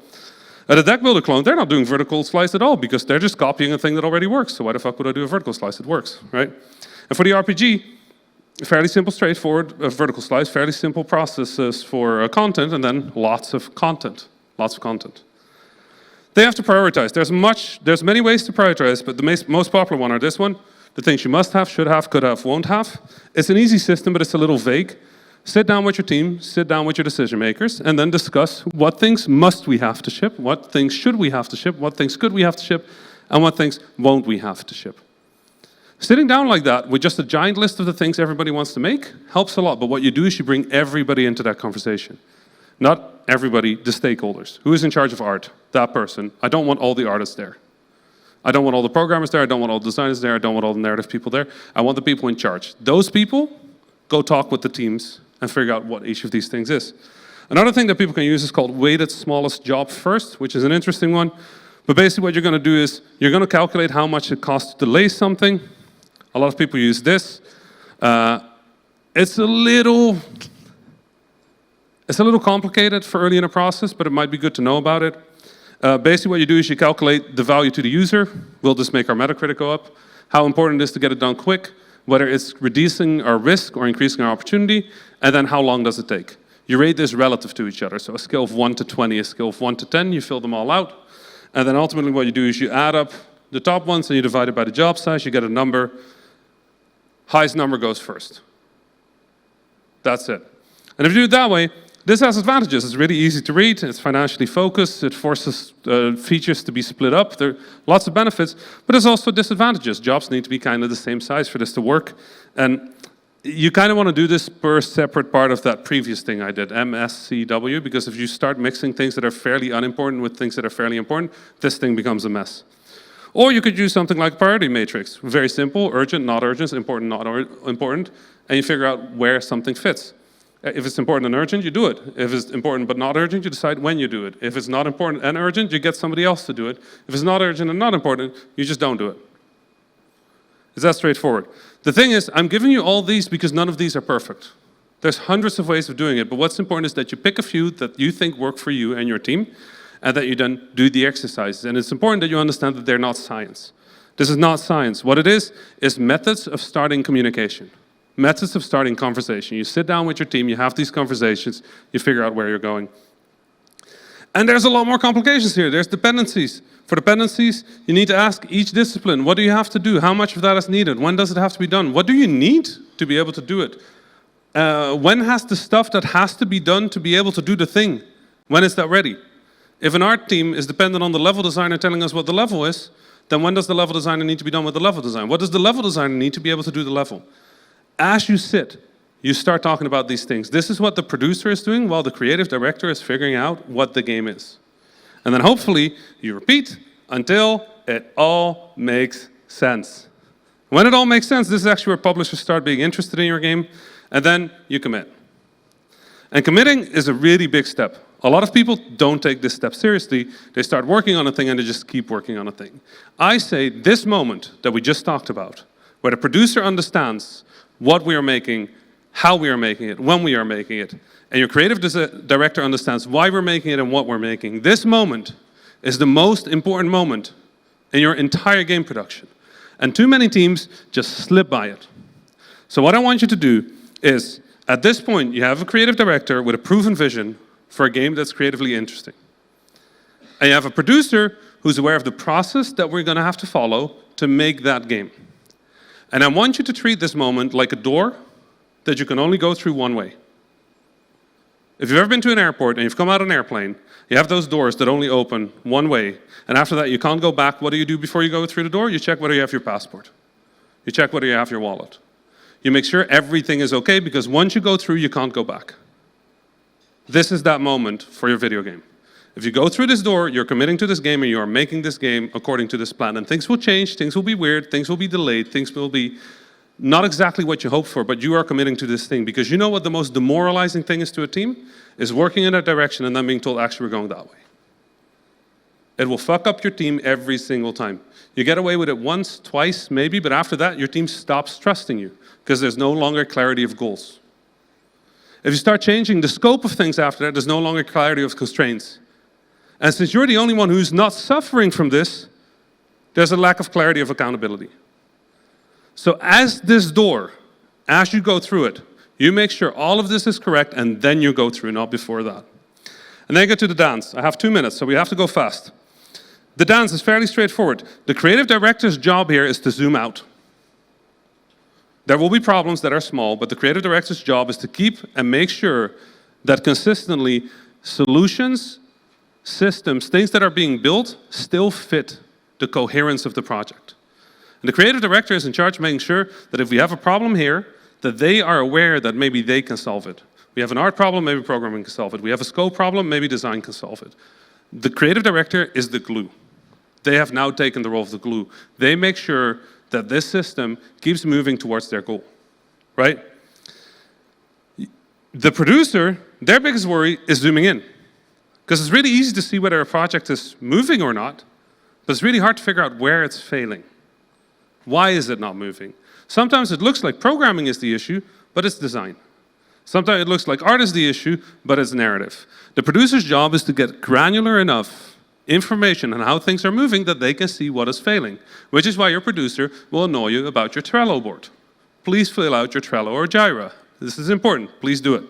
At a deck builder clone, they're not doing vertical slice at all because they're just copying a thing that already works. So why the fuck would I do a vertical slice? It works, right? And for the RPG, fairly simple, straightforward vertical slice, fairly simple processes for content, and then lots of content, lots of content. They have to prioritize. There's many ways to prioritize, but the most popular one are this one. The things you must have, should have, could have, won't have. It's an easy system, but it's a little vague. Sit down with your team, sit down with your decision makers, and then discuss what things must we have to ship, what things should we have to ship, what things could we have to ship, and what things won't we have to ship. Sitting down like that with just a giant list of the things everybody wants to make helps a lot, but what you do is you bring everybody into that conversation. Not everybody, the stakeholders. Who is in charge of art? That person. I don't want all the artists there. I don't want all the programmers there. I don't want all the designers there. I don't want all the narrative people there. I want the people in charge. Those people go talk with the teams and figure out what each of these things is. Another thing that people can use is called weighted smallest job first, which is an interesting one. But basically what you're going to do is you're going to calculate how much it costs to delay something. A lot of people use this. It's a little complicated for early in a process, but it might be good to know about it. Basically what you do is you calculate the value to the user. Will this make our Metacritic go up? How important it is to get it done quick, whether it's reducing our risk or increasing our opportunity, and then how long does it take? You rate this relative to each other. So a scale of 1 to 20, a scale of 1 to 10, you fill them all out. And then ultimately what you do is you add up the top ones and you divide it by the job size, you get a number. Highest number goes first. That's it. And if you do it that way, this has advantages. It's really easy to read, it's financially focused, it forces features to be split up. There are lots of benefits, but there's also disadvantages. Jobs need to be kind of the same size for this to work. And you kind of want to do this per separate part of that previous thing I did, MSCW, because if you start mixing things that are fairly unimportant with things that are fairly important, this thing becomes a mess. Or you could use something like priority matrix. Very simple, urgent, not urgent, important, not important, and you figure out where something fits. If it's important and urgent, you do it. If it's important but not urgent, you decide when you do it. If it's not important and urgent, you get somebody else to do it. If it's not urgent and not important, you just don't do it. It's that straightforward. The thing is, I'm giving you all these because none of these are perfect. There's hundreds of ways of doing it, but what's important is that you pick a few that you think work for you and your team, and that you then do the exercises. And it's important that you understand that they're not science. This is not science. What it is methods of starting communication. Methods of starting conversation. You sit down with your team, you have these conversations, you figure out where you're going. And there's a lot more complications here. There's dependencies. For dependencies, you need to ask each discipline, what do you have to do? How much of that is needed? When does it have to be done? What do you need to be able to do it? When has the stuff that has to be done to be able to do the thing? When is that ready? If an art team is dependent on the level designer telling us what the level is, then when does the level designer need to be done with the level design? What does the level designer need to be able to do the level? As you sit, you start talking about these things. This is what the producer is doing while the creative director is figuring out what the game is. And then hopefully you repeat until it all makes sense. When it all makes sense, this is actually where publishers start being interested in your game, and then you commit. And committing is a really big step. A lot of people don't take this step seriously. They start working on a thing and they just keep working on a thing. I say this moment that we just talked about, where the producer understands what we are making, how we are making it, when we are making it, and your creative director understands why we're making it and what we're making. This moment is the most important moment in your entire game production. And too many teams just slip by it. So what I want you to do is, at this point, you have a creative director with a proven vision for a game that's creatively interesting. And you have a producer who's aware of the process that we're going to have to follow to make that game. And I want you to treat this moment like a door that you can only go through one way. If you've ever been to an airport and you've come out of an airplane, you have those doors that only open one way, and after that you can't go back. What do you do before you go through the door? You check whether you have your passport. You check whether you have your wallet. You make sure everything is okay, because once you go through, you can't go back. This is that moment for your video game. If you go through this door, you're committing to this game and you are making this game according to this plan. And things will change, things will be weird, things will be delayed, things will be not exactly what you hoped for, but you are committing to this thing. Because you know what the most demoralizing thing is to a team? Is working in that direction and then being told, actually, we're going that way. It will fuck up your team every single time. You get away with it once, twice, maybe, but after that, your team stops trusting you because there's no longer clarity of goals. If you start changing the scope of things after that, there's no longer clarity of constraints. And since you're the only one who's not suffering from this, there's a lack of clarity of accountability. So as this door, as you go through it, you make sure all of this is correct, and then you go through, not before that. And then you get to the dance. I have 2 minutes, so we have to go fast. The dance is fairly straightforward. The creative director's job here is to zoom out. There will be problems that are small, but the creative director's job is to keep and make sure that consistently solutions, systems, things that are being built still fit the coherence of the project. And the creative director is in charge of making sure that if we have a problem here, that they are aware that maybe they can solve it. We have an art problem, maybe programming can solve it. We have a scope problem, maybe design can solve it. The creative director is the glue. They have now taken the role of the glue. They make sure that this system keeps moving towards their goal, right? The producer, their biggest worry is zooming in. Because it's really easy to see whether a project is moving or not, but it's really hard to figure out where it's failing. Why is it not moving? Sometimes it looks like programming is the issue, but it's design. Sometimes it looks like art is the issue, but it's narrative. The producer's job is to get granular enough information on how things are moving that they can see what is failing, which is why your producer will annoy you about your Trello board. Please fill out your Trello or Jira. This is important. Please do it.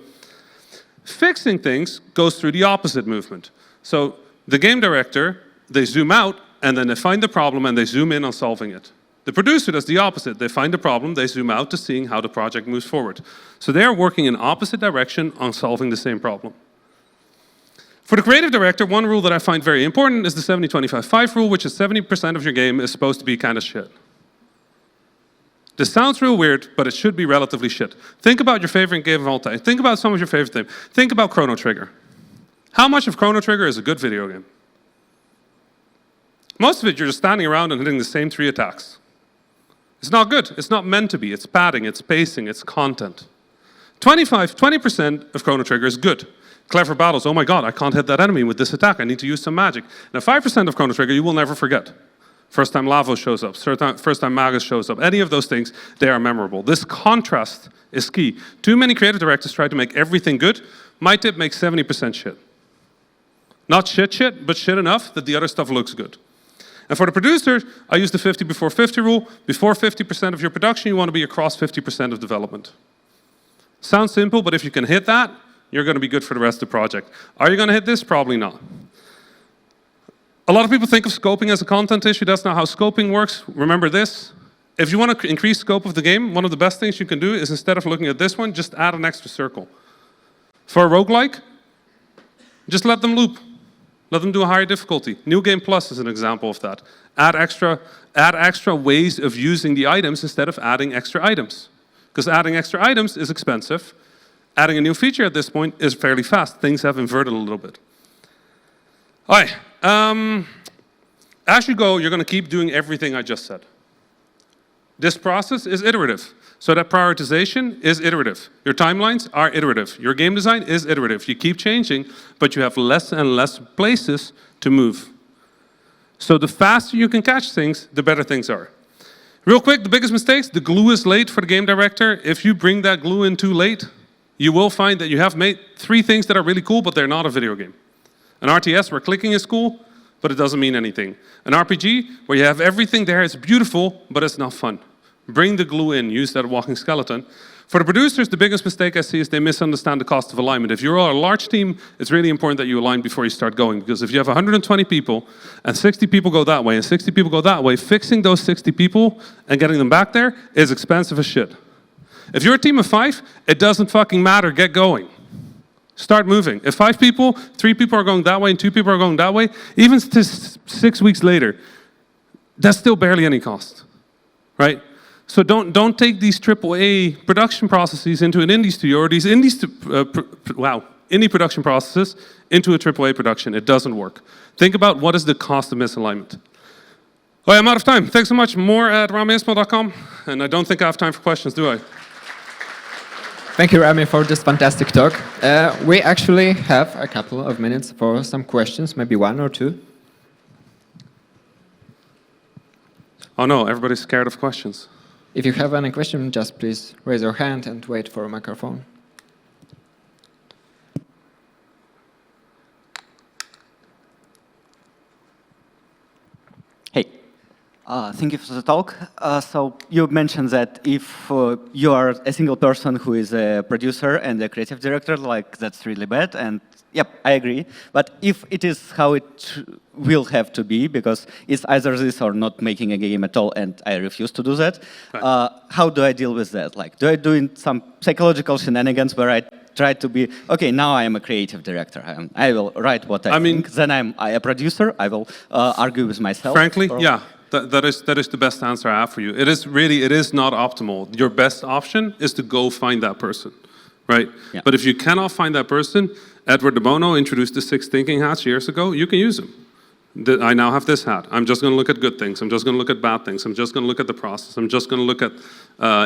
Fixing things goes through the opposite movement. So the game director, they zoom out, and then they find the problem and they zoom in on solving it. The producer does the opposite. They find the problem, they zoom out to seeing how the project moves forward. So they are working in opposite direction on solving the same problem. For the creative director, one rule that I find very important is the 70-25-5 rule, which is 70% of your game is supposed to be kind of shit. This sounds real weird, but it should be relatively shit. Think about your favorite game of all time. Think about some of your favorite things. Think about Chrono Trigger. How much of Chrono Trigger is a good video game? Most of it, you're just standing around and hitting the same 3 attacks. It's not good. It's not meant to be. It's padding, it's pacing, it's content. 20% of Chrono Trigger is good. Clever battles. Oh my god, I can't hit that enemy with this attack. I need to use some magic. Now 5% of Chrono Trigger you will never forget. First time Lavo shows up, first time Magus shows up. Any of those things, they are memorable. This contrast is key. Too many creative directors try to make everything good. My tip, makes 70% shit. Not shit, but shit enough that the other stuff looks good. And for the producers, I use the 50 before 50 rule. Before 50% of your production, you want to be across 50% of development. Sounds simple, but if you can hit that, you're going to be good for the rest of the project. Are you going to hit this? Probably not. A lot of people think of scoping as a content issue. That's not how scoping works. Remember this. If you want to increase scope of the game, one of the best things you can do is, instead of looking at this one, just add an extra circle. For a roguelike, just let them loop. Let them do a higher difficulty. New Game Plus is an example of that. Add extra ways of using the items instead of adding extra items. Because adding extra items is expensive. Adding a new feature at this point is fairly fast. Things have inverted a little bit. All right. As you go, you're going to keep doing everything I just said. This process is iterative. So that prioritization is iterative. Your timelines are iterative. Your game design is iterative. You keep changing, but you have less and less places to move. So the faster you can catch things, the better things are. Real quick, the biggest mistakes, the glue is late for the game director. If you bring that glue in too late, you will find that you have made 3 things that are really cool, but they're not a video game. An RTS where clicking is cool, but it doesn't mean anything. An RPG where you have everything there, it's beautiful, but it's not fun. Bring the glue in, use that walking skeleton. For the producers, the biggest mistake I see is they misunderstand the cost of alignment. If you're a large team, it's really important that you align before you start going, because if you have 120 people and 60 people go that way and 60 people go that way, fixing those 60 people and getting them back there is expensive as shit. If you're a team of 5, it doesn't fucking matter, get going. Start moving. If 5 people, 3 people are going that way and 2 people are going that way, even 6 weeks later, that's still barely any cost, right? So don't take these AAA production processes into an indie studio, or these indie production processes into a AAA production. It doesn't work. Think about what is the cost of misalignment. All right, I'm out of time. Thanks so much. More at ramiismail.com, and I don't think I have time for questions, do I? Thank you, Rami, for this fantastic talk. We actually have a couple of minutes for some questions, maybe 1 or 2. Oh no, everybody's scared of questions. If you have any question, just please raise your hand and wait for a microphone. Hey, thank you for the talk. So you mentioned that if you are a single person who is a producer and a creative director, like that's really bad. And yep, I agree. But if it is how it will have to be, because it's either this or not making a game at all, and I refuse to do that, right. How do I deal with that? Like, do I do some psychological shenanigans where I try to be, okay, now I am a creative director. I will write what I think. Then I'm a producer. I will argue with myself. Frankly, yeah. That is the best answer I have for you. It is not optimal. Your best option is to go find that person, right? Yeah. But if you cannot find that person, Edward de Bono introduced the 6 thinking hats years ago. You can use them. I now have this hat. I'm just going to look at good things. I'm just going to look at bad things. I'm just going to look at the process. I'm just going to look at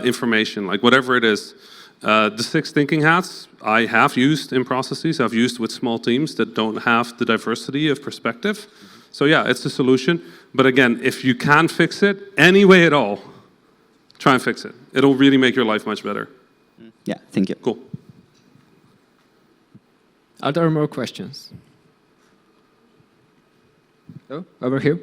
information, like whatever it is. The 6 thinking hats I have used in processes. I've used with small teams that don't have the diversity of perspective. So yeah, it's a solution. But again, if you can fix it any way at all, try and fix it. It'll really make your life much better. Yeah, thank you. Cool. Are there more questions? Oh, over here.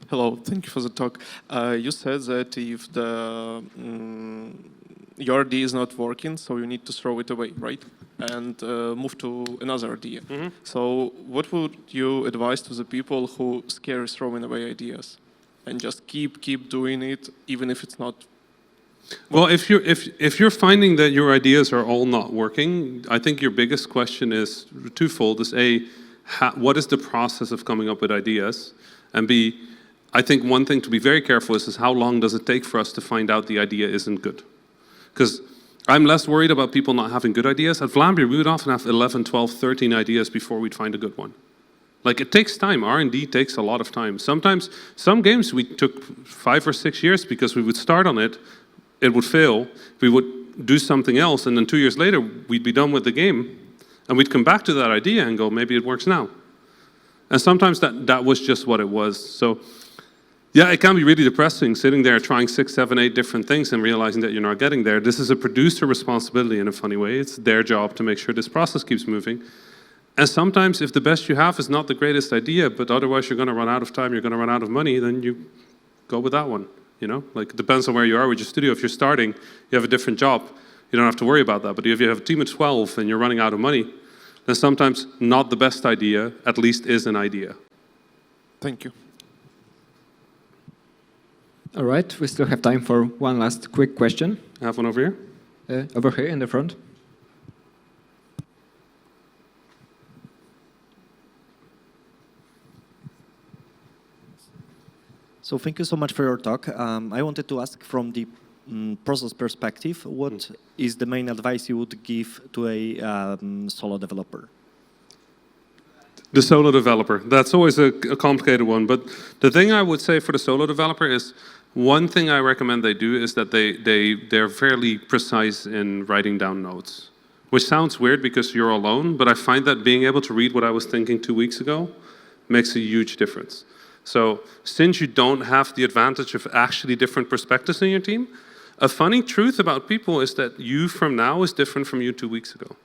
Hello, thank you for the talk. You said that if your idea is not working, so you need to throw it away, right? And move to another idea. Mm-hmm. So what would you advise to the people who scare throwing away ideas and just keep doing it, even if it's not? Well, if you're finding that your ideas are all not working, I think your biggest question is twofold. Is A, what is the process of coming up with ideas? And B, I think one thing to be very careful is how long does it take for us to find out the idea isn't good? Because I'm less worried about people not having good ideas. At Vlaambir, we would often have 11, 12, 13 ideas before we'd find a good one. Like, it takes time. R&D takes a lot of time. Sometimes, some games we took 5 or 6 years because we would start on it, it would fail, we would do something else, and then 2 years later, we'd be done with the game, and we'd come back to that idea and go, maybe it works now. And sometimes that was just what it was. So, yeah, it can be really depressing, sitting there trying 6, 7, 8 different things and realizing that you're not getting there. This is a producer responsibility in a funny way. It's their job to make sure this process keeps moving. And sometimes if the best you have is not the greatest idea, but otherwise you're going to run out of time, you're going to run out of money, then you go with that one. You know, like, it depends on where you are with your studio. If you're starting, you have a different job. You don't have to worry about that. But if you have a team of 12 and you're running out of money, then sometimes not the best idea, at least is an idea. Thank you. All right, we still have time for one last quick question. I have one over here. Over here in the front. So thank you so much for your talk. I wanted to ask from the process perspective, what is the main advice you would give to a solo developer? The solo developer. That's always a complicated one. But the thing I would say for the solo developer is, one thing I recommend they do is that they're fairly precise in writing down notes. Which sounds weird because you're alone, but I find that being able to read what I was thinking 2 weeks ago makes a huge difference. So since you don't have the advantage of actually different perspectives in your team, a funny truth about people is that you from now is different from you 2 weeks ago.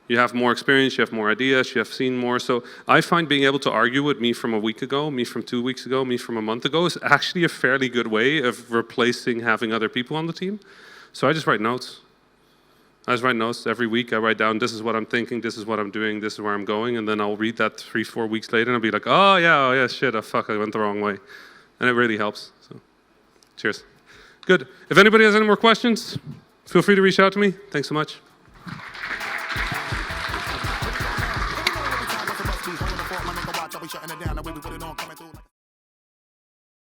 You have more experience, you have more ideas, you have seen more. So I find being able to argue with me from a week ago, me from 2 weeks ago, me from a month ago is actually a fairly good way of replacing having other people on the team. So I just write notes. I just write notes every week. I write down, this is what I'm thinking, this is what I'm doing, this is where I'm going, and then I'll read that 3, 4 weeks later and I'll be like, oh yeah, shit, fuck, I went the wrong way. And it really helps. So, cheers. Good. If anybody has any more questions, feel free to reach out to me. Thanks so much. Shutting it down, the way we put it on, coming through.